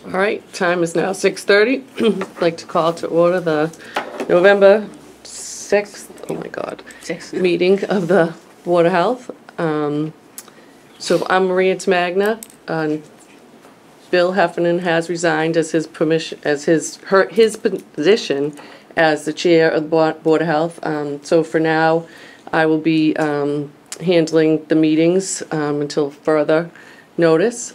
All right, time is now 6:30. I'd like to call to order the November 6th, oh my God, meeting of the Board of Health. So I'm Maria Tamagna, and Bill Heffernan has resigned as his position as the chair of the Board of Health. So for now, I will be handling the meetings until further notice.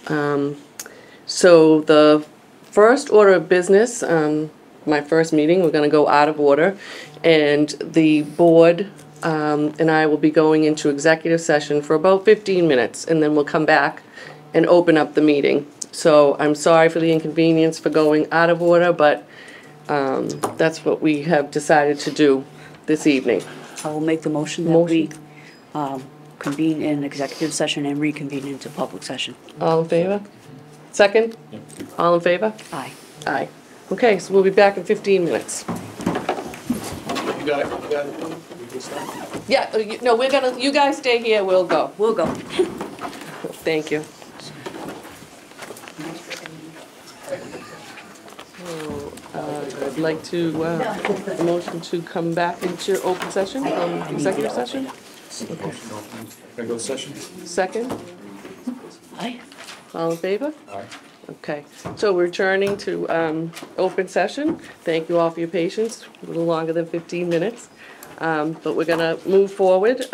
So the first order of business, my first meeting, we're going to go out of order, and the board and I will be going into executive session for about 15 minutes, and then we'll come back and open up the meeting. So I'm sorry for the inconvenience for going out of order, but that's what we have decided to do this evening. I will make the motion that we convene in executive session and reconvene into public session. All in favor? Second? Yeah. All in favor? Aye. Aye. Okay, so we'll be back in 15 minutes. You got it. We can start. Yeah, no, we're gonna, you guys stay here, we'll go. We'll go. Thank you. So, I'd like to, a motion to come back into open session, executive session. Regular session? Second, Aye. all in favor? Aye. Okay, so we're returning to open session. Thank you all for your patience, a little longer than 15 minutes. But we're gonna move forward.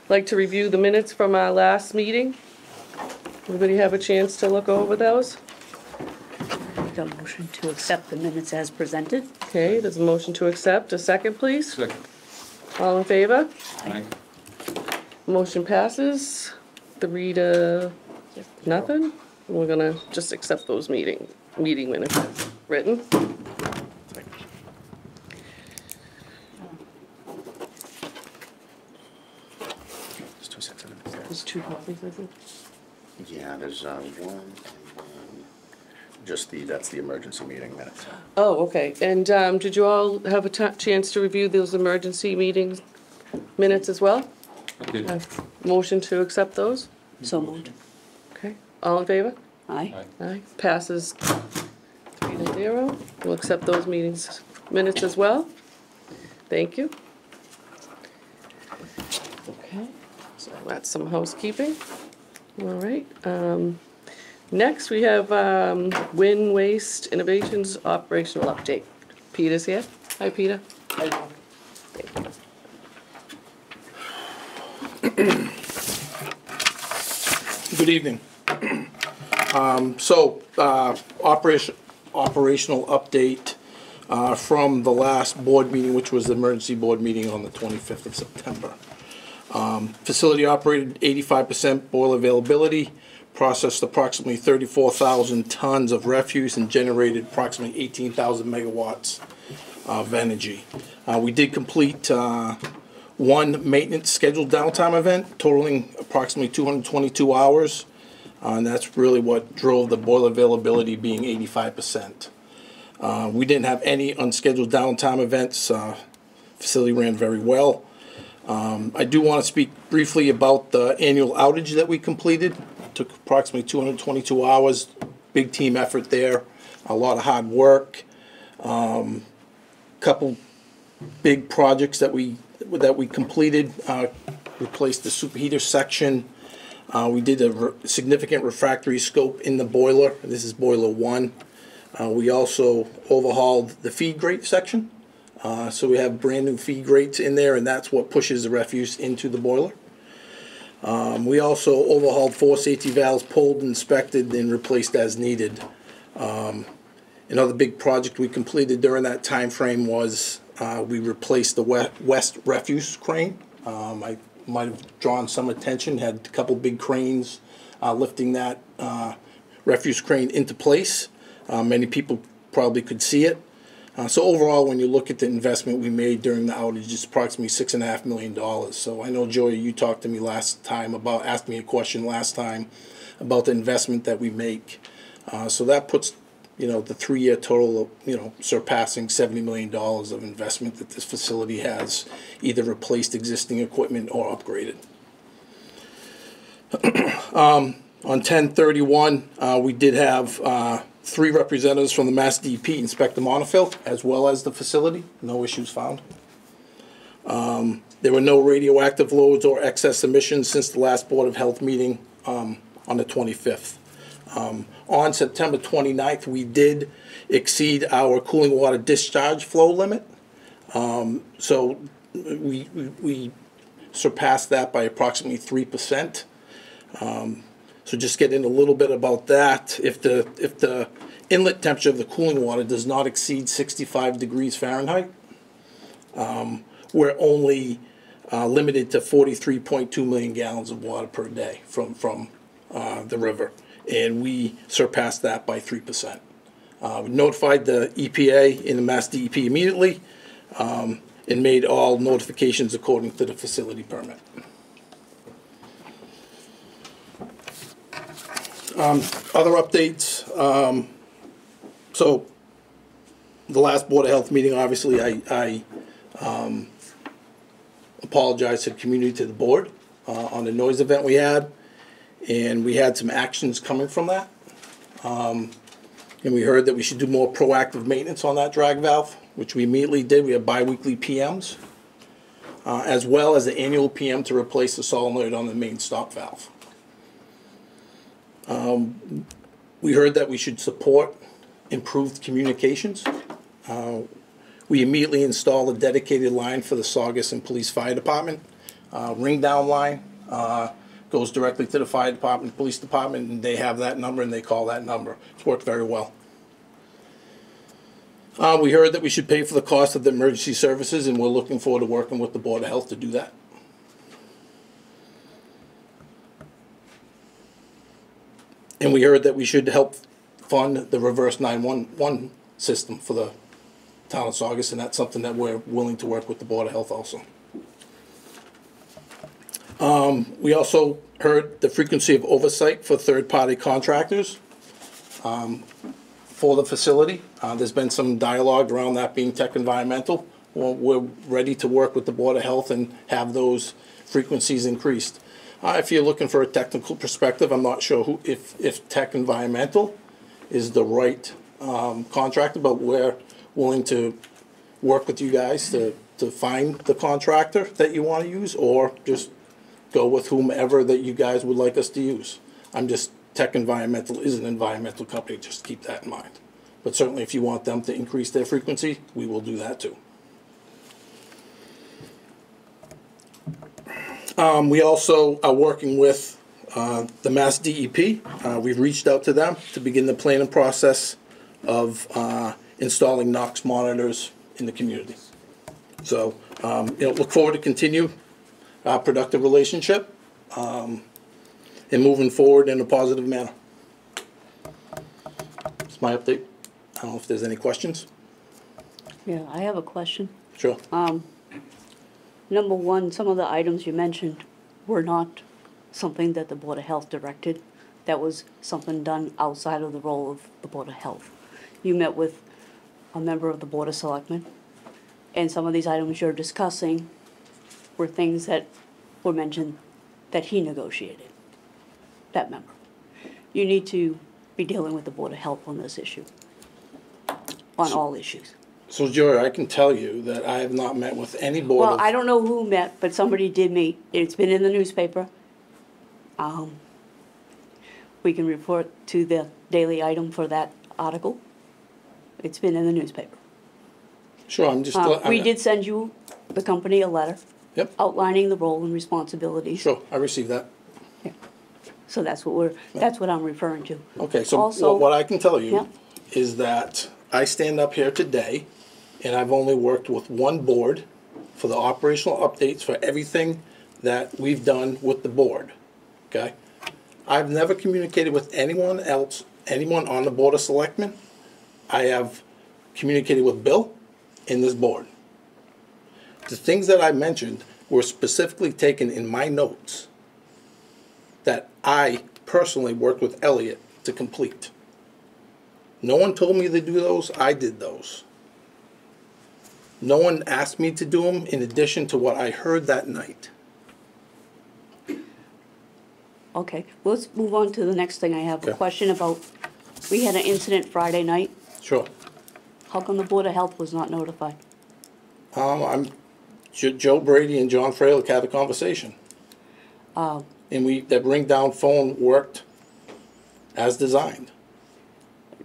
Like to review the minutes from our last meeting. Everybody have a chance to look over those? The motion to accept the minutes as presented. Okay, there's a motion to accept. A second, please. Second. All in favor? Aye. Motion passes. 3 to nothing. We're gonna just accept those meeting minutes as written. There's 2 sets of minutes there. There's 2 copies, I think. Yeah, there's one and then just that's the emergency meeting minutes. Oh, okay. And did you all have a chance to review those emergency meetings minutes as well? Okay. Motion to accept those? So moved. Okay. All in favor? Aye. Aye. Passes 3 to 0. We'll accept those minutes as well. Thank you. Okay, so that's some housekeeping. All right. Next, we have Win Waste Innovations operational update. Peter's here. Hi, Peter. Thank you. Good evening. Operational update from the last board meeting, which was the emergency board meeting on the 25th of September. Facility operated 85% boiler availability, processed approximately 34,000 tons of refuse, and generated approximately 18,000 megawatts of energy. We did complete one maintenance scheduled downtime event totaling approximately 222 hours. And that's really what drove the boiler availability being 85%. We didn't have any unscheduled downtime events. Facility ran very well. I do want to speak briefly about the annual outage that we completed. It took approximately 222 hours. Big team effort there. A lot of hard work. Couple big projects that we completed. Replaced the superheater section. We did a significant refractory scope in the boiler. This is boiler 1. We also overhauled the feed grate section. So we have brand new feed grates in there, and that's what pushes the refuse into the boiler. We also overhauled 4 safety valves, pulled, inspected, and replaced as needed. Another big project we completed during that time frame was we replaced the west refuse crane. I might have drawn some attention, had a couple big cranes lifting that refuse crane into place. Many people probably could see it. So overall, when you look at the investment we made during the outage, it's approximately $6.5 million. So I know, Joey, you talked to me last time about, asked me a question last time about the investment that we make. So that puts, the 3-year total of, surpassing $70 million of investment that this facility has either replaced existing equipment or upgraded. On 10/31, we did have 3 representatives from the Mass DEP inspect the Montefiore, as well as the facility. No issues found. There were no radioactive loads or excess emissions since the last Board of Health meeting on the 25th. On September 29th, we did exceed our cooling water discharge flow limit. So we surpassed that by approximately 3%. So just getting a little bit about that. If the inlet temperature of the cooling water does not exceed 65 degrees Fahrenheit, we're only limited to 43.2 million gallons of water per day from the river, and we surpassed that by 3%. We notified the EPA and the Mass DEP immediately, and made all notifications according to the facility permit. Other updates, so the last Board of Health meeting, obviously, I apologized to the community, to the board, on the noise event we had, and we had some actions coming from that. And we heard that we should do more proactive maintenance on that drag valve, which we immediately did. We have bi-weekly PMs, as well as the annual PM to replace the solenoid on the main stop valve. We heard that we should support improved communications. We immediately installed a dedicated line for the Saugus and Police Fire Department. Ring down line goes directly to the fire department, police department, and they have that number and they call that number. It's worked very well. We heard that we should pay for the cost of the emergency services, and we're looking forward to working with the Board of Health to do that. And we heard that we should help fund the reverse 911 system for the town of Saugus, and that's something that we're willing to work with the Board of Health also. We also heard the frequency of oversight for third-party contractors for the facility. There's been some dialogue around that being Tech Environmental. Well, we're ready to work with the Board of Health and have those frequencies increased. If you're looking for a technical perspective, I'm not sure if Tech Environmental is the right contractor, but we're willing to work with you guys to find the contractor that you want to use, or just go with whomever that you guys would like us to use. Tech Environmental is an environmental company, just keep that in mind. But certainly if you want them to increase their frequency, we will do that too. We also are working with the Mass DEP. We've reached out to them to begin the planning process of installing NOx monitors in the community. So, look forward to continue our productive relationship and moving forward in a positive manner. That's my update. I don't know if there's any questions. Yeah, I have a question. Sure. Number one, some of the items you mentioned were not something that the Board of Health directed. That was something done outside of the role of the Board of Health. You met with a member of the Board of Selectmen, and some of these items you're discussing were things that were mentioned that he negotiated, that member. You need to be dealing with the Board of Health on this issue, on all issues. So, Joy, I can tell you that I have not met with any board Well, of... I don't know who met, but somebody did meet. It's been in the newspaper. We can report to the daily item for that article. It's been in the newspaper. Sure, I'm just... We did send you, the company, a letter Yep, outlining the role and responsibilities. sure, I received that. So that's what I'm referring to. Okay, so Also- what I can tell you Yep. is that I stand up here today, and I've only worked with one board for the operational updates for everything that we've done with the board, okay? I've never communicated with anyone else, anyone on the Board of Selectmen. I have communicated with Bill and this board. The things that I mentioned were specifically taken in my notes that I personally worked with Elliot to complete. No one told me to do those, I did those. No one asked me to do them in addition to what I heard that night. Okay, let's move on to the next thing. I have a Okay. question about, we had an incident Friday night. Sure. How come the Board of Health was not notified? Joe Brady and John Freilich had a conversation. And that ring down phone worked as designed.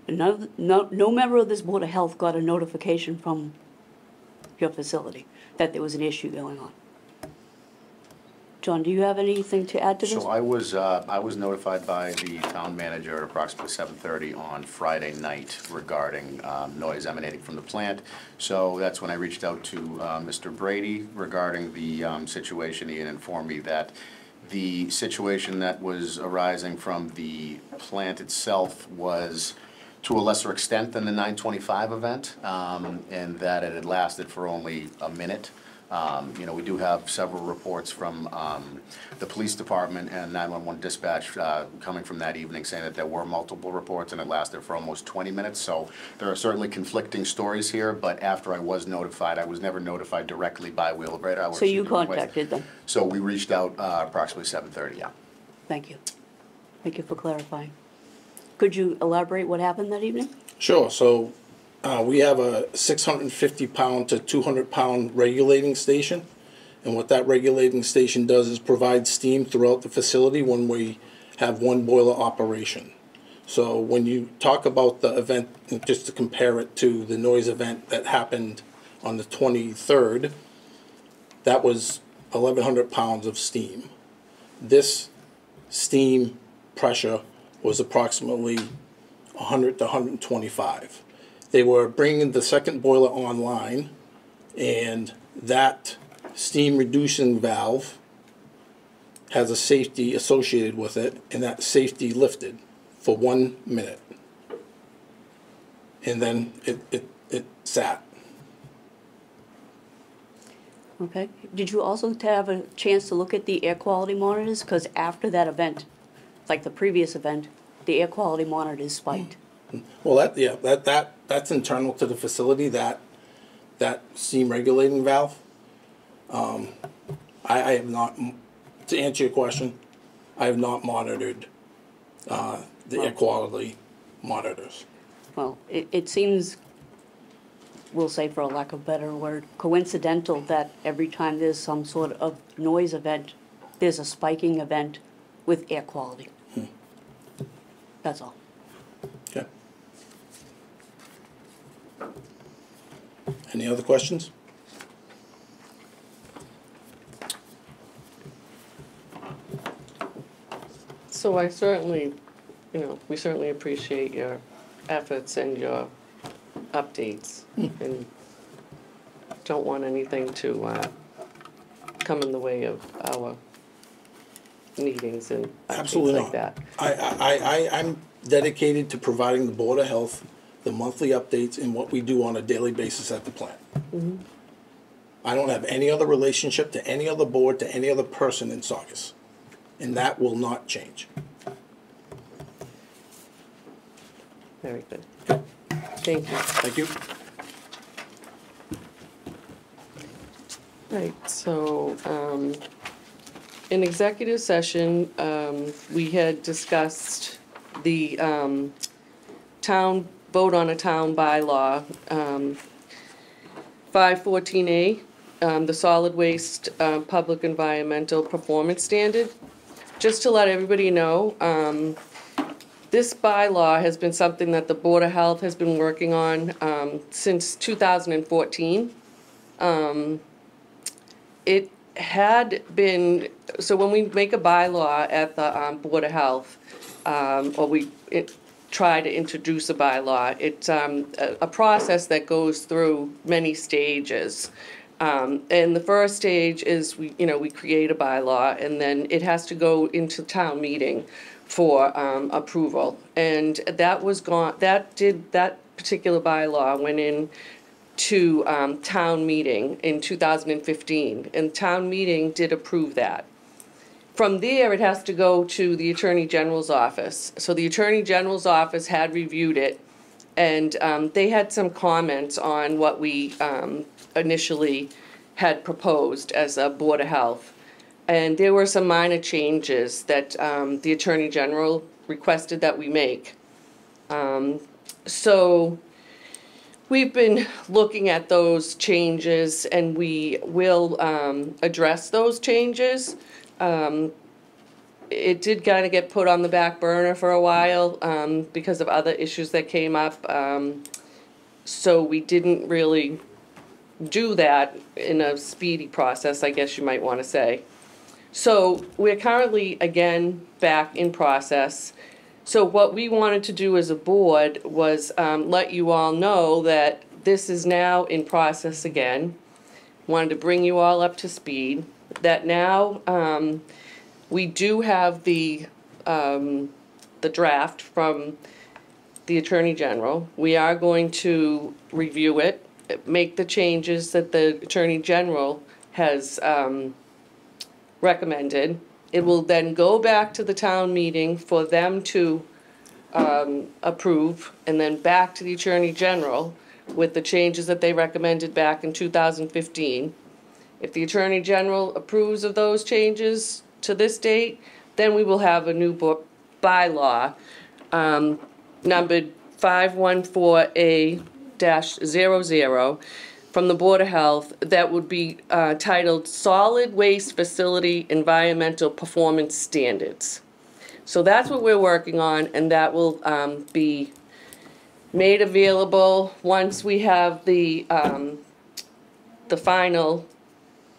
No member of this Board of Health got a notification from your facility that there was an issue going on. John, do you have anything to add to this? So I was notified by the town manager at approximately 7:30 on Friday night regarding noise emanating from the plant. So that's when I reached out to Mr. Brady regarding the situation. He had informed me that the situation that was arising from the plant itself was to a lesser extent than the 925 event, and that it had lasted for only a minute. You know, we do have several reports from the police department and 911 dispatch coming from that evening saying that there were multiple reports and it lasted for almost 20 minutes. So there are certainly conflicting stories here, but after I was notified, I was never notified directly by Wheelabrator. So you contacted them? So we reached out approximately 7:30, yeah. Thank you. Thank you for clarifying. Could you elaborate what happened that evening? Sure, so we have a 650-pound to 200-pound regulating station. And what that regulating station does is provide steam throughout the facility when we have one boiler operation. So when you talk about the event, just to compare it to the noise event that happened on the 23rd, that was 1,100 pounds of steam. This steam pressure was approximately 100 to 125. They were bringing the second boiler online, and that steam reducing valve has a safety associated with it, and that safety lifted for 1 minute. And then it sat. Okay. Did you also have a chance to look at the air quality monitors? Because after that event, like the previous event, the air quality monitors spiked. Well, that's internal to the facility, that steam regulating valve. I have not, to answer your question, I have not monitored the air quality monitors. Well, it seems, we'll say for a lack of a better word, coincidental that every time there's some sort of noise event, there's a spiking event with air quality. That's all. Okay. Any other questions? So I certainly, we certainly appreciate your efforts and your updates, and don't want anything to come in the way of our meetings and Absolutely things like not. that. I'm dedicated to providing the Board of Health the monthly updates and what we do on a daily basis at the plant. I don't have any other relationship to any other board, to any other person in Saugus, and that will not change. Very good. Thank you. Thank you. Right, so, in executive session, we had discussed the, town, vote on a town bylaw, 514A, the solid waste, public environmental performance standard. Just to let everybody know, this bylaw has been something that the Board of Health has been working on, since 2014. It had been, so when we make a bylaw at the Board of Health, or we try to introduce a bylaw, it's a process that goes through many stages. And the first stage is we create a bylaw, and then it has to go into town meeting for approval. And that particular bylaw went in to town meeting in 2015, and town meeting did approve that. From there, it has to go to the Attorney General's office. So the Attorney General's office had reviewed it, and they had some comments on what we initially had proposed as a Board of Health. And there were some minor changes that the Attorney General requested that we make. So we've been looking at those changes, and we will address those changes. It did kind of get put on the back burner for a while because of other issues that came up. So we didn't really do that in a speedy process, I guess you might want to say. So we're currently, again, back in process. So what we wanted to do as a board was let you all know that this is now in process again. Wanted to bring you all up to speed. That now we do have the draft from the Attorney General. We are going to review it, make the changes that the Attorney General has recommended. It will then go back to the town meeting for them to approve, and then back to the Attorney General with the changes that they recommended back in 2015. If the Attorney General approves of those changes to this date, then we will have a new bylaw numbered 514A-00 from the Board of Health that would be titled Solid Waste Facility Environmental Performance Standards. So that's what we're working on, and that will be made available once we have the final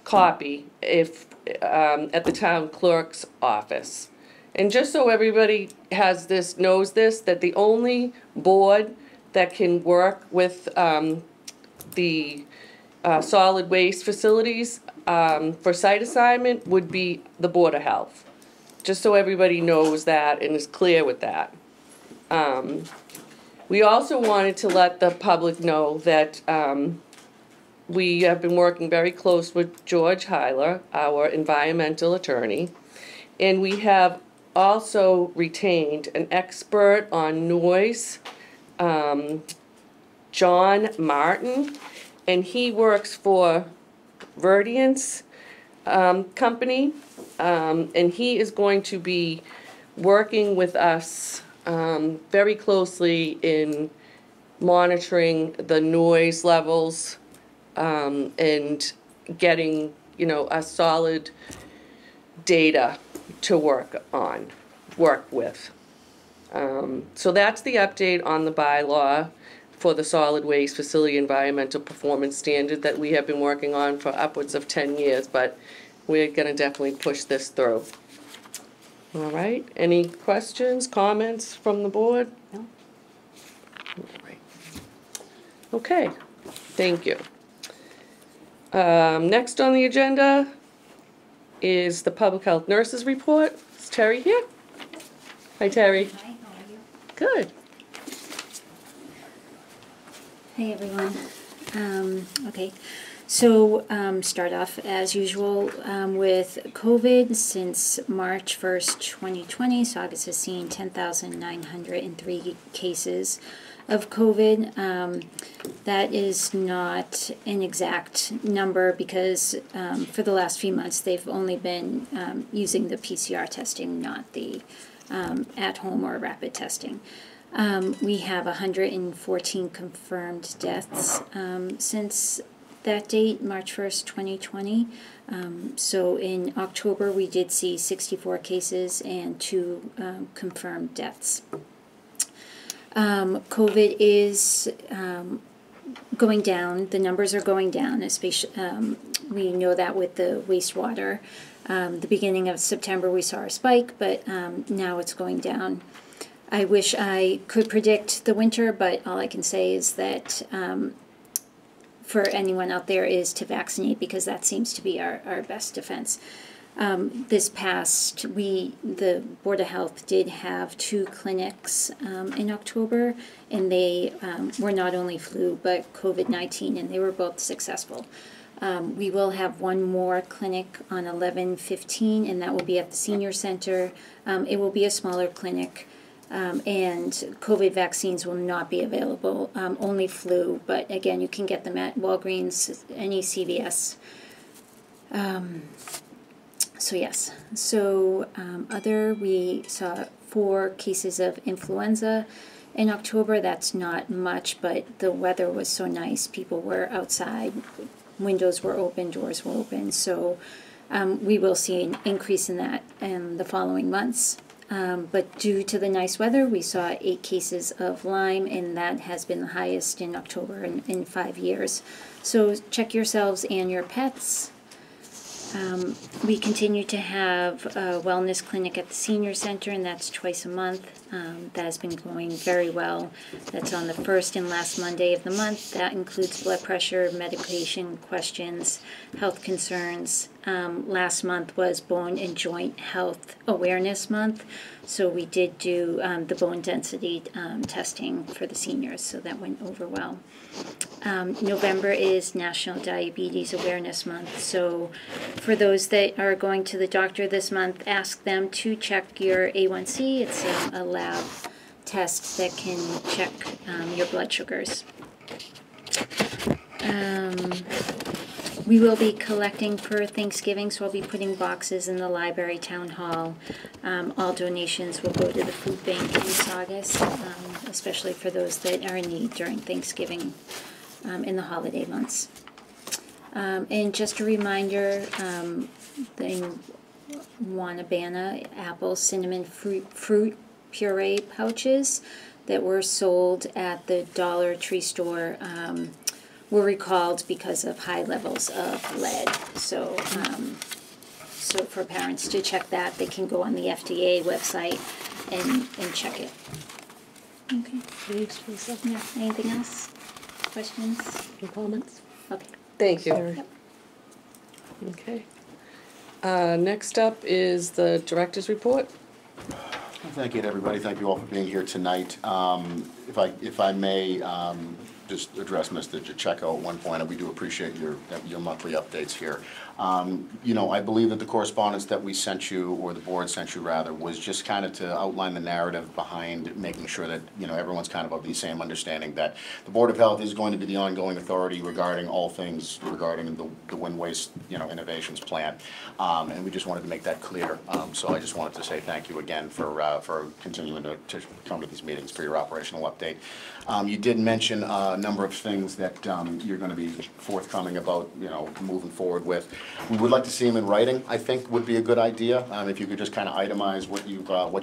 copy at the town clerk's office. And just so everybody knows this, that the only board that can work with the solid waste facilities for site assignment would be the Board of Health. Just so everybody knows that and is clear with that. We also wanted to let the public know that we have been working very close with George Heiler, our environmental attorney, and we have also retained an expert on noise, John Martin, and he works for Verdience Company, and he is going to be working with us very closely in monitoring the noise levels and getting, a solid data to work with. So that's the update on the bylaw for the solid waste facility environmental performance standard that we have been working on for upwards of 10 years, but we're going to definitely push this through. All right, any questions, comments from the board? No. All right. Okay, thank you. Next on the agenda is the Public Health Nurses Report. Is Terry here? Hi, Terry. Hi, how are you? Good. Hey, everyone. Okay, so start off as usual with COVID. Since March 1st, 2020, Saugus has seen 10,903 cases of COVID. That is not an exact number because for the last few months they've only been using the PCR testing, not the at-home or rapid testing. We have 114 confirmed deaths since that date, March 1st, 2020. So in October we did see 64 cases and 2 confirmed deaths. COVID is going down. The numbers are going down, especially we know that with the wastewater. The beginning of September we saw a spike, but now it's going down. I wish I could predict the winter, but all I can say is that for anyone out there is to vaccinate, because that seems to be our best defense. This past, the Board of Health did have 2 clinics in October, and they were not only flu but COVID-19, and they were both successful. We will have one more clinic on 11/15, and that will be at the senior center. It will be a smaller clinic, and COVID vaccines will not be available, only flu, but again, you can get them at Walgreens, any CVS. So yes, so we saw 4 cases of influenza in October. That's not much, but the weather was so nice. People were outside, windows were open, doors were open. So we will see an increase in that in the following months. But due to the nice weather, we saw 8 cases of Lyme, and that has been the highest in October in 5 years. So check yourselves and your pets. We continue to have a wellness clinic at the senior center, and that's twice a month. That has been going very well. That's on the first and last Monday of the month. That includes blood pressure, medication questions, health concerns. Last month was Bone and Joint Health Awareness Month, so we did do the bone density testing for the seniors, so that went over well. November is National Diabetes Awareness Month, so for those that are going to the doctor this month, ask them to check your A1C. It's a lab test that can check your blood sugars. We will be collecting for Thanksgiving, so I'll be putting boxes in the library, town hall. All donations will go to the food bank in Saugus, especially for those that are in need during Thanksgiving in the holiday months. And just a reminder, the Wanabana apple cinnamon fruit puree pouches that were sold at the Dollar Tree store were recalled because of high levels of lead. So, so for parents to check that, they can go on the FDA website and check it. Okay. Yeah. Anything else? Questions? Any comments? Okay. Thank you. Yep. Okay. Next up is the director's report. Thank you to everybody. Thank you all for being here tonight. If I may just address Mr. Jacheco at one point, and we do appreciate your monthly updates here. You know, I believe that the correspondence that we sent you, or the board sent you rather, was just kind of to outline the narrative behind making sure that, you know, everyone's kind of the same understanding that the Board of Health is going to be the ongoing authority regarding all things regarding the Wind Waste, you know, Innovations Plan. And we just wanted to make that clear. So I just wanted to say thank you again for continuing to come to these meetings for your operational update. You did mention a number of things that you're going to be forthcoming about, you know, moving forward with. We would like to see them in writing, I think would be a good idea. If you could just kind of itemize what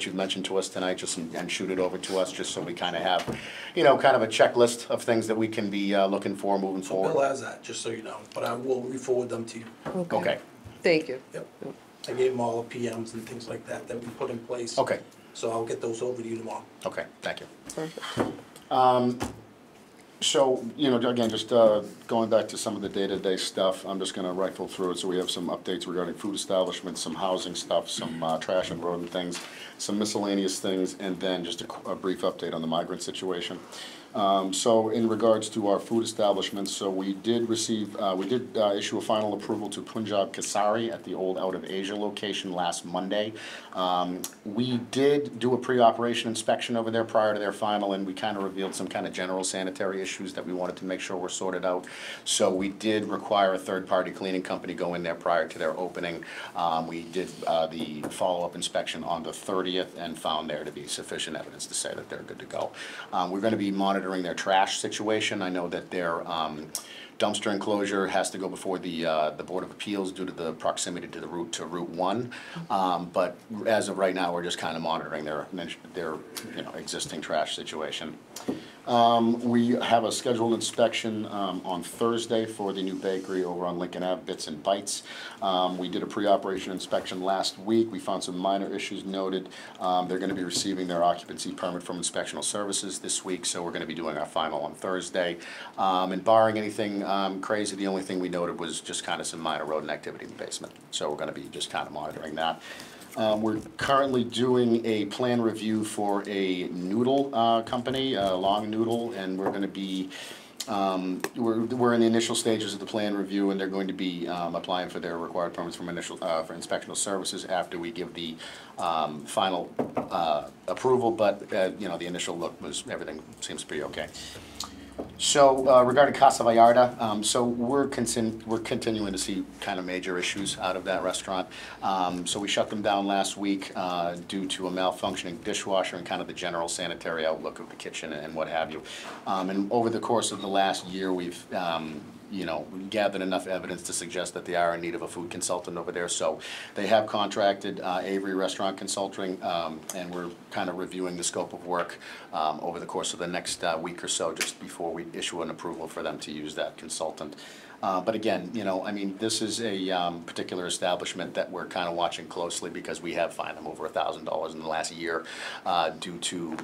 you've mentioned to us tonight, just and shoot it over to us, just so we kind of have, you know, kind of a checklist of things that we can be looking for moving forward. Bill has that, just so you know, but I will re-forward them to you. Okay. Thank you. Yep. I gave them all the PMs and things like that we put in place. Okay. So I'll get those over to you tomorrow. Okay, thank you. Perfect. So, you know, again, just going back to some of the day-to-day stuff, I'm just gonna rifle through it. So we have some updates regarding food establishments, some housing stuff, some trash and rodent things, some miscellaneous things, and then just a brief update on the migrant situation. So in regards to our food establishments, so we did receive, issue a final approval to Punjab Kasari at the old Out of Asia location last Monday. We did do a pre-operation inspection over there prior to their final, and we kind of revealed some kind of general sanitary issues that we wanted to make sure were sorted out. So we did require a third-party cleaning company go in there prior to their opening. We did the follow-up inspection on the 30th and found there to be sufficient evidence to say that they're good to go. We're going to be monitoring their trash situation. I know that their dumpster enclosure has to go before the Board of Appeals due to the proximity to the route to Route 1. But as of right now, we're just kind of monitoring their you know, existing trash situation. We have a scheduled inspection on Thursday for the new bakery over on Lincoln Ave, Bits and Bites. We did a pre-operation inspection last week. We found some minor issues noted. They're going to be receiving their occupancy permit from Inspectional Services this week, so we're going to be doing our final on Thursday. And barring anything crazy, the only thing we noted was just kind of some minor rodent activity in the basement. So we're going to be just kind of monitoring that. We're currently doing a plan review for a noodle company, Long Noodle, and we're going to be, we're in the initial stages of the plan review, and they're going to be applying for their required permits from for Inspectional Services after we give the final approval, but you know, the initial look was, everything seems to be okay. So regarding Casa Vallarta, so we're continuing to see kind of major issues out of that restaurant. So we shut them down last week due to a malfunctioning dishwasher and kind of the general sanitary outlook of the kitchen and what have you. And over the course of the last year, we've gathered enough evidence to suggest that they are in need of a food consultant over there. So they have contracted Avery Restaurant Consulting, and we're kind of reviewing the scope of work over the course of the next week or so, just before we issue an approval for them to use that consultant. But again, I mean, this is a particular establishment that we're kind of watching closely because we have fined them over $1,000 in the last year due to,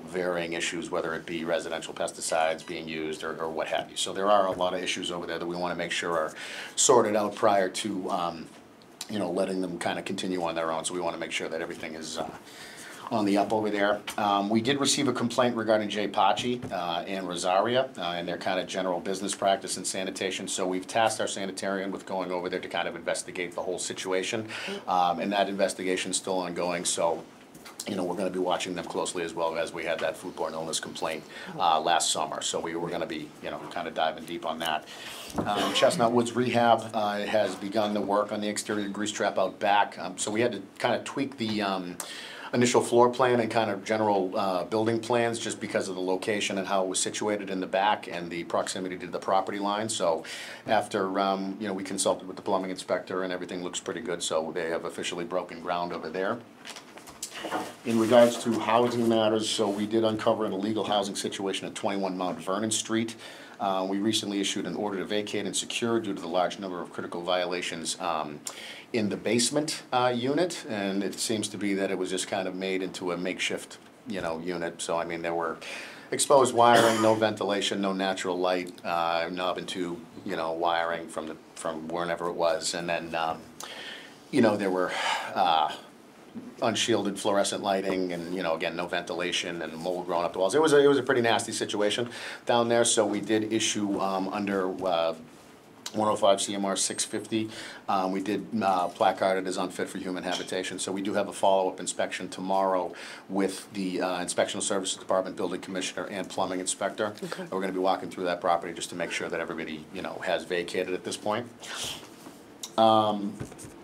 varying issues, whether it be residential pesticides being used or what have you. So there are a lot of issues over there that we want to make sure are sorted out prior to, letting them kind of continue on their own. So we want to make sure that everything is on the up over there. We did receive a complaint regarding Jay Pachi and Rosaria and their kind of general business practice and sanitation. So we've tasked our sanitarian with going over there to kind of investigate the whole situation. And that investigation's still ongoing. So we're going to be watching them closely as well, as we had that foodborne illness complaint last summer. So we were going to be, kind of diving deep on that. Chestnut Woods Rehab has begun the work on the exterior grease trap out back. So we had to kind of tweak the initial floor plan and kind of general building plans just because of the location and how it was situated in the back and the proximity to the property line. So after, we consulted with the plumbing inspector and everything looks pretty good, so they have officially broken ground over there. In regards to housing matters, so we did uncover an illegal housing situation at 21 Mount Vernon Street. We recently issued an order to vacate and secure due to the large number of critical violations in the basement unit, and it seems to be that it was just kind of made into a makeshift, unit. So I mean, there were exposed wiring, no ventilation, no natural light, knob and tube, wiring from wherever it was, and then there were unshielded fluorescent lighting and, again, no ventilation and mold growing up the walls. It was a pretty nasty situation down there, so we did issue under 105 CMR 650. We did placard it as unfit for human habitation, so we do have a follow-up inspection tomorrow with the Inspectional Services Department, Building Commissioner, and Plumbing Inspector. Okay. We're going to be walking through that property just to make sure that everybody, has vacated at this point.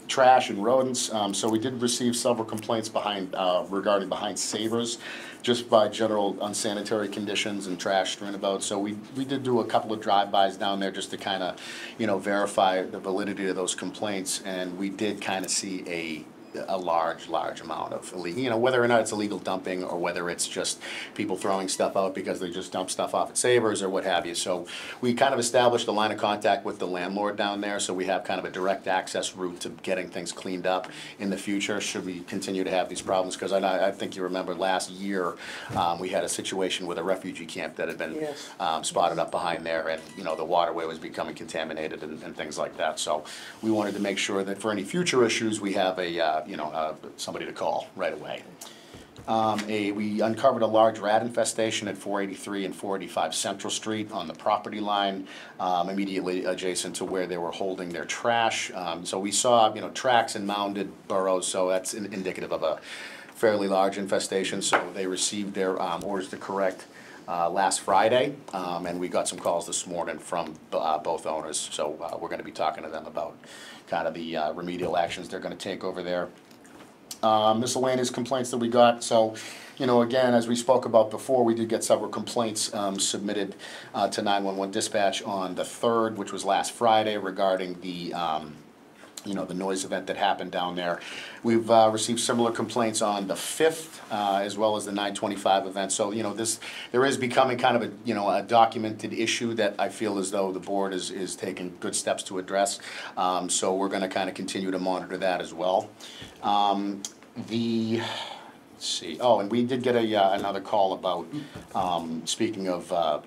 Trash and rodents, so we did receive several complaints regarding behind Savers, just by general unsanitary conditions and trash strewn about. So we did do a couple of drive-bys down there just to kind of, verify the validity of those complaints, and we did kind of see a large amount of illegal, whether or not it's illegal dumping or whether it's just people throwing stuff out because they just dump stuff off at Savers or what have you. So we kind of established a line of contact with the landlord down there, so we have kind of a direct access route to getting things cleaned up in the future should we continue to have these problems. Because I think you remember last year we had a situation with a refugee camp that had been Yes. spotted up behind there, and the waterway was becoming contaminated and things like that. So we wanted to make sure that for any future issues we have somebody to call right away. We uncovered a large rat infestation at 483 and 485 Central Street on the property line, immediately adjacent to where they were holding their trash. So we saw, tracks and mounded burrows, so that's indicative of a fairly large infestation. So they received their orders to correct last Friday, and we got some calls this morning from both owners. So we're going to be talking to them about kind of the remedial actions they're going to take over there. Miscellaneous complaints that we got. So, again, as we spoke about before, we did get several complaints submitted to 911 dispatch on the 3rd, which was last Friday, regarding the the noise event that happened down there. We've received similar complaints on the 5th, as well as the 9/25 event. So, there is becoming kind of a documented issue that I feel as though the board is taking good steps to address. So we're going to kind of continue to monitor that as well. Let's see. Oh, and we did get another call about, speaking of,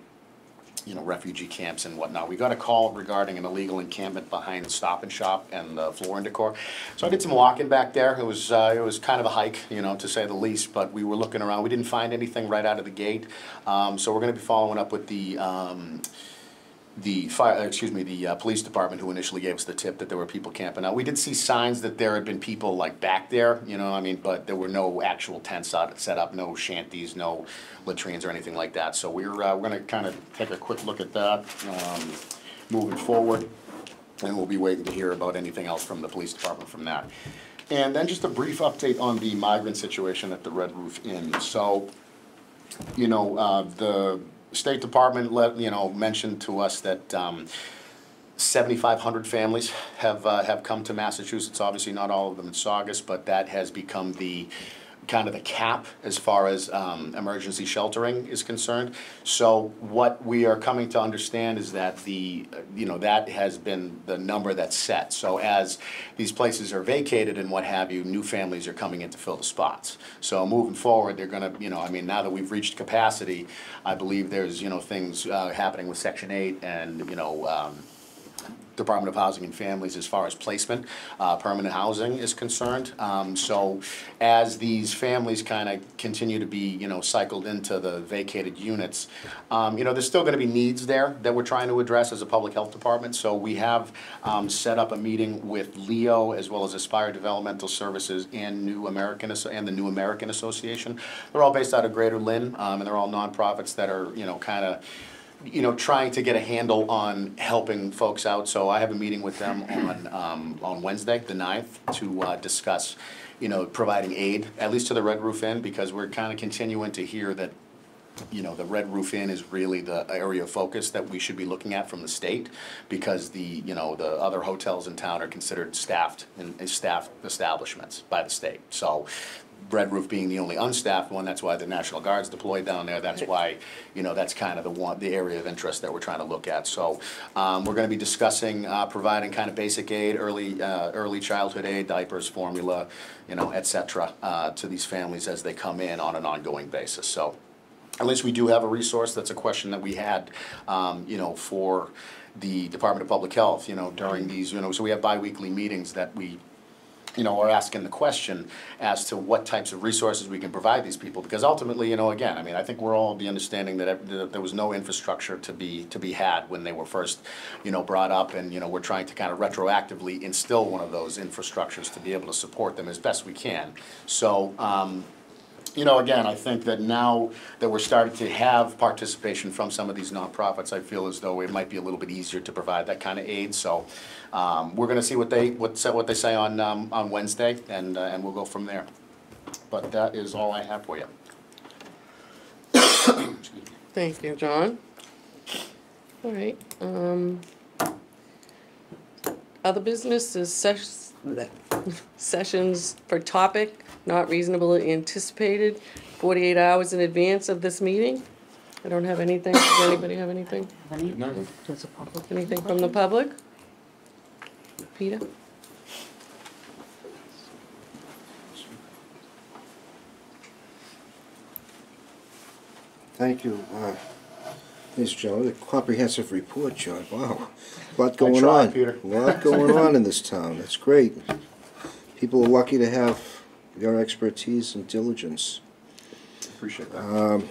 refugee camps and whatnot. We got a call regarding an illegal encampment behind the Stop and Shop and the Floor and Decor. So I did some walking back there. It was kind of a hike, to say the least, but we were looking around. We didn't find anything right out of the gate. So we're going to be following up with the the police department who initially gave us the tip that there were people camping out. We did see signs that there had been people like back there, you know, I mean, but there were no actual tents set up, no shanties, no latrines or anything like that. So we're gonna kind of take a quick look at that, moving forward. And we'll be waiting to hear about anything else from the police department from that. And then just a brief update on the migrant situation at the Red Roof Inn. So, you know, the State Department mentioned to us that 7,500 families have come to Massachusetts. Obviously, not all of them in Saugus, but that has become the kind of the cap as far as emergency sheltering is concerned. So what we are coming to understand is that that has been the number that's set. So as these places are vacated and what have you, new families are coming in to fill the spots. So moving forward, they're gonna, now that we've reached capacity, I believe there's, things happening with Section 8 and, Department of Housing and Families as far as placement, permanent housing is concerned. So as these families kind of continue to be, cycled into the vacated units, there's still going to be needs there that we're trying to address as a public health department. So we have set up a meeting with Leo as well as Aspire Developmental Services and the New American Association. They're all based out of Greater Lynn, and they're all nonprofits that are, kind of trying to get a handle on helping folks out. So I have a meeting with them on Wednesday, the 9th, to discuss, providing aid, at least to the Red Roof Inn, because we're kind of continuing to hear that, the Red Roof Inn is really the area of focus that we should be looking at from the state, because the other hotels in town are considered staffed establishments by the state. So Red Roof being the only unstaffed one, that's why the National Guard's deployed down there. That's why, that's kind of the area of interest that we're trying to look at. So we're going to be discussing providing kind of basic aid, early childhood aid, diapers, formula, et cetera, to these families as they come in on an ongoing basis. So at least we do have a resource. That's a question that we had, for the Department of Public Health, during these, so we have bi-weekly meetings that we are asking the question as to what types of resources we can provide these people, because ultimately, again, I think we're all the understanding that there was no infrastructure to be had when they were first, brought up, and we're trying to kind of retroactively instill one of those infrastructures to be able to support them as best we can. So, again, I think that now that we're starting to have participation from some of these nonprofits, I feel as though it might be a little bit easier to provide that kind of aid. So we're going to see what they say on Wednesday, and we'll go from there. But that is all I have for you. Thank you, John. All right. Other business is sessions for topic not reasonably anticipated 48 hours in advance of this meeting. I don't have anything. Does anybody have anything? No. Does the public? Anything from the public? Peter? Thank you. Thanks, John. A comprehensive report, John. Wow. A lot going on. Peter. A lot going on in this town. That's great. People are lucky to have your expertise and diligence. Appreciate that.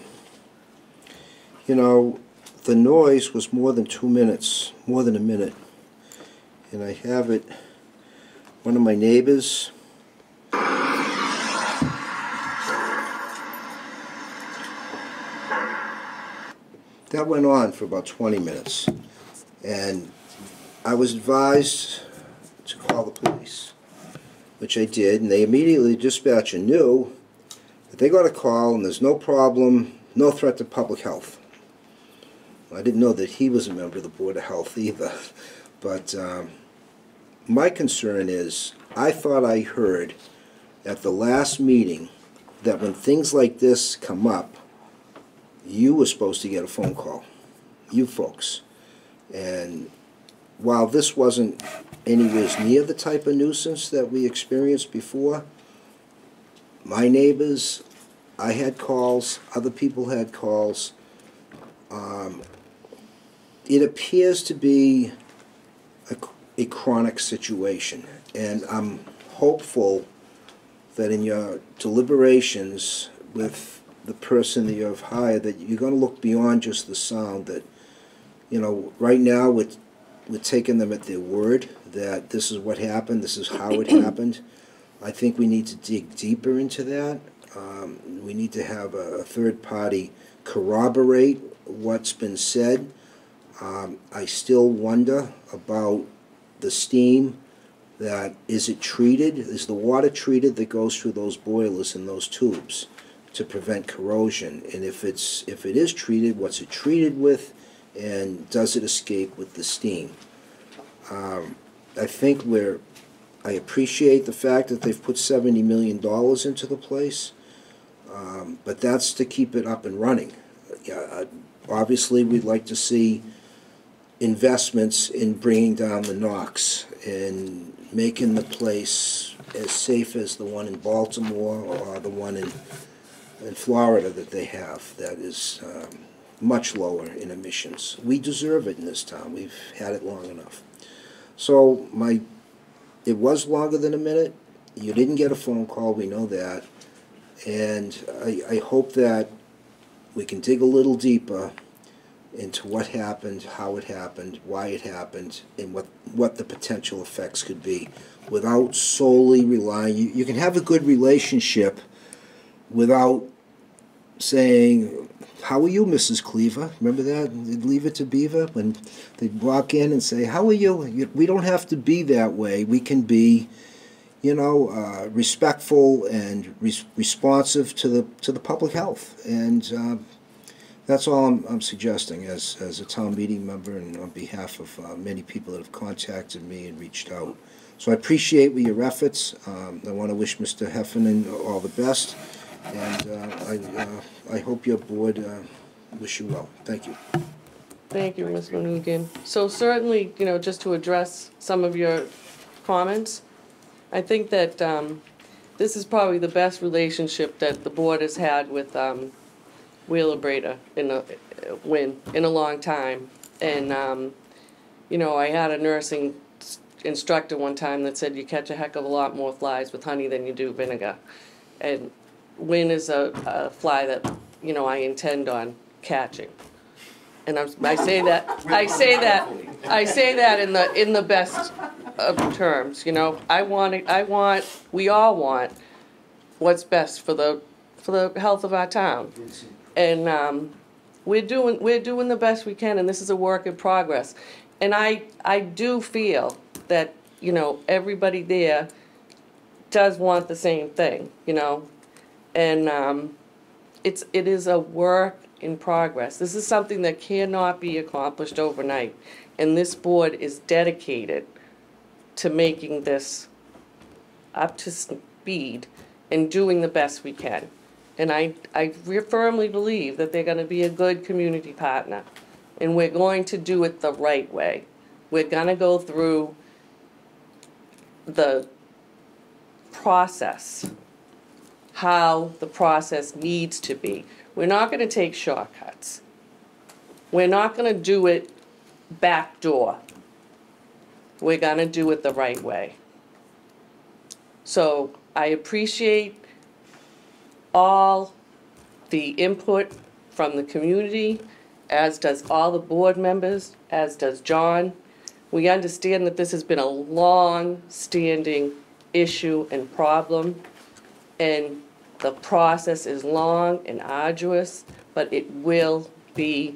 The noise was more than 2 minutes, more than a minute. And I have it, one of my neighbors, that went on for about 20 minutes. And I was advised to call the police, which I did, and they immediately dispatched and knew that they got a call and there's no problem, no threat to public health. I didn't know that he was a member of the Board of Health either. But my concern is, I thought I heard at the last meeting that when things like this come up, you were supposed to get a phone call, you folks. And while this wasn't anywhere near the type of nuisance that we experienced before, my neighbors, I had calls, other people had calls. It appears to be a chronic situation, and I'm hopeful that in your deliberations with the person that you have hired, that you're going to look beyond just the sound, that You know, right now, we're taking them at their word that this is what happened, this is how it happened. I think we need to dig deeper into that. We need to have a third party corroborate what's been said. I still wonder about the steam, that is it treated, is the water treated that goes through those boilers and those tubes to prevent corrosion? And if it is treated, what's it treated with, and does it escape with the steam? I think I appreciate the fact that they've put $70 million into the place, but that's to keep it up and running. Obviously, we'd like to see investments in bringing down the NOx and making the place as safe as the one in Baltimore or the one in Florida that they have, that is much lower in emissions. We deserve it in this town. We've had it long enough. So it was longer than a minute. You didn't get a phone call, we know that. And I hope that we can dig a little deeper into what happened, how it happened, why it happened, and what the potential effects could be, without solely relying. You can have a good relationship without saying, "How are you, Mrs. Cleaver?" Remember that? They'd leave it to Beaver when they'd walk in and say, "How are you?" We don't have to be that way. We can be, respectful and responsive to the public health, and that's all I'm suggesting as a town meeting member, and on behalf of many people that have contacted me and reached out. So I appreciate your efforts. I want to wish Mr. Heffernan all the best, and I hope your board wish you well. Thank you. Thank you, Ms. Manoogian. So certainly, just to address some of your comments, I think that this is probably the best relationship that the board has had with Wheeler Brader in a long time. And, I had a nursing instructor one time that said you catch a heck of a lot more flies with honey than you do vinegar. And Win is a fly that, I intend on catching. And I say that in the best of terms, we all want what's best for the health of our town. And we're doing the best we can, and this is a work in progress. And I do feel that, everybody there does want the same thing, and it is a work in progress. This is something that cannot be accomplished overnight, and this board is dedicated to making this up to speed and doing the best we can. And I firmly believe that they're going to be a good community partner, and we're going to do it the right way. We're going to go through the process, how the process needs to be. We're not going to take shortcuts. We're not going to do it backdoor. We're going to do it the right way. So I appreciate all the input from the community, as does all the board members, as does John. We understand that this has been a long-standing issue and problem, and the process is long and arduous, but it will be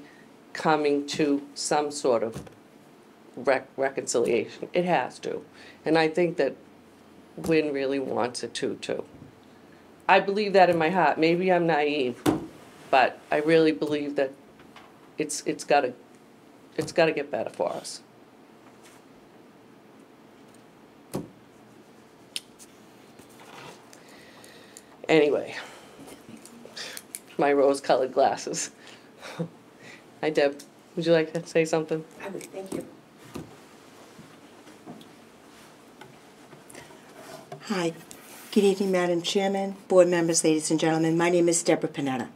coming to some sort of reconciliation. It has to. And I think that Wynn really wants it to, too. I believe that in my heart. Maybe I'm naive, but I really believe that it's got to get better for us. Anyway, my rose-colored glasses. Hi, Deb. Would you like to say something? I would, thank you. Hi. Good evening, Madam Chairman, board members, ladies and gentlemen. My name is Deborah Panetta.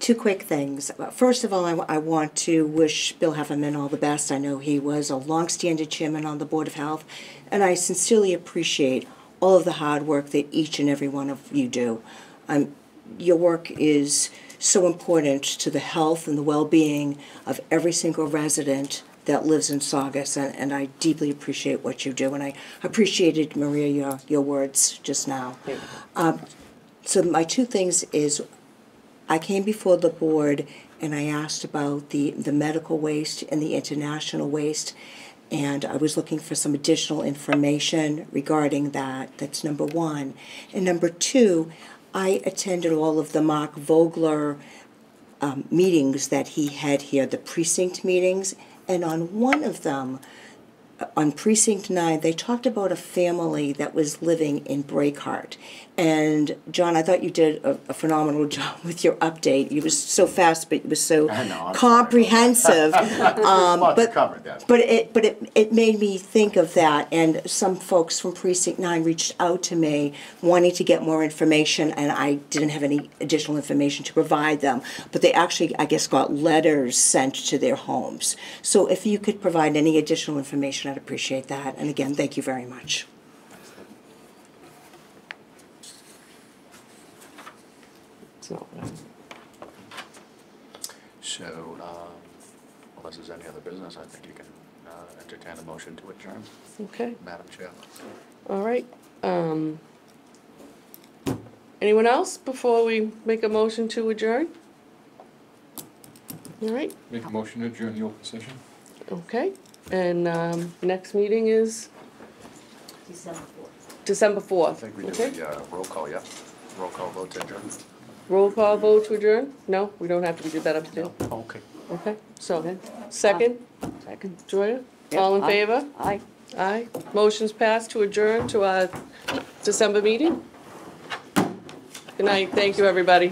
Two quick things. First of all, I want to wish Bill Heffernan all the best. I know he was a long-standing chairman on the Board of Health, and I sincerely appreciate all of the hard work that each and every one of you do. Your work is so important to the health and the well-being of every single resident that lives in Saugus, and I deeply appreciate what you do, and I appreciated, Maria, your words just now. So my two things is, I came before the board and I asked about the medical waste and the international waste, and I was looking for some additional information regarding that. That's number one. And number two, I attended all of the Mark Vogler meetings that he had here, the precinct meetings, and on one of them, on Precinct 9, they talked about a family that was living in Breakheart. And, John, I thought you did a phenomenal job with your update. You was so fast, but you was so I know, I'm comprehensive. Well, you covered that. But it made me think of that, and some folks from Precinct 9 reached out to me wanting to get more information, and I didn't have any additional information to provide them. But they actually, I guess, got letters sent to their homes. So if you could provide any additional information, I'd appreciate that. And again, thank you very much. It's not bad. So, unless there's any other business, I think you can entertain a motion to adjourn, Okay, Madam Chair. all right. Anyone else before we make a motion to adjourn? All right, Make a motion to adjourn the open session? okay. And next meeting is December 4th. December I 4th. think we do Okay. the roll call, yeah? Roll call vote to adjourn? Roll call vote to adjourn? No, we don't have to, we did that upstairs. Oh, okay. Okay, so, second, Second. Joya, Yep, all in aye. favor? Aye. Aye. Motion's passed to adjourn to our December meeting. Good night, thank you, everybody.